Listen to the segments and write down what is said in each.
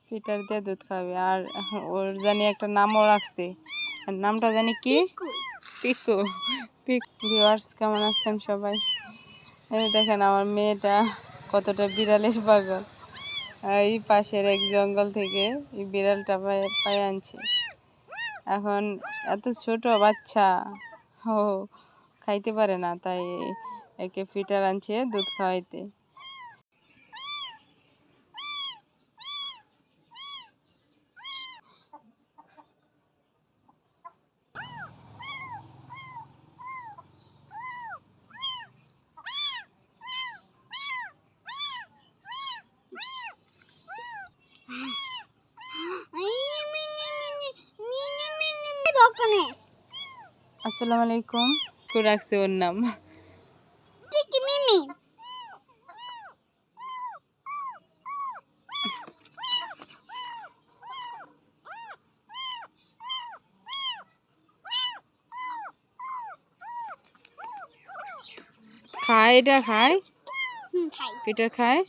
Fitter দিয়ে দুধ খাবে। আর ওর জানি একটা নামও রাখছে, নামটা জানি কি, পিকু। ভিউয়ার্স কেমন আছেন সবাই? এই দেখেন আমার মেয়েটা কতটা বিড়ালের পাগল। এই পাশের এক জঙ্গল থেকে এই বিড়ালটা পায়ে আনছে। এখন এত ছোট বাচ্চা, ও খাইতে পারে না, তাই একে ফিটার আনছে দুধ খাওয়াইতে। আসসালামু আলাইকুম করে রাখছে ওর নাম। খায় এটা খায়, পিটার খায়।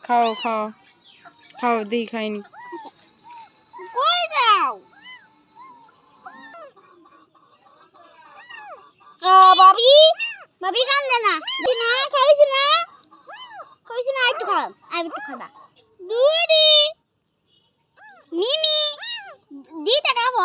খাও খাও খাও, দেখি খাইনি। বাবি বাবি কান্দে না, না খাইছে না, খাইছে না, একটু খাও, একটু খাবা। দুদি মিমি দিতে খাবো।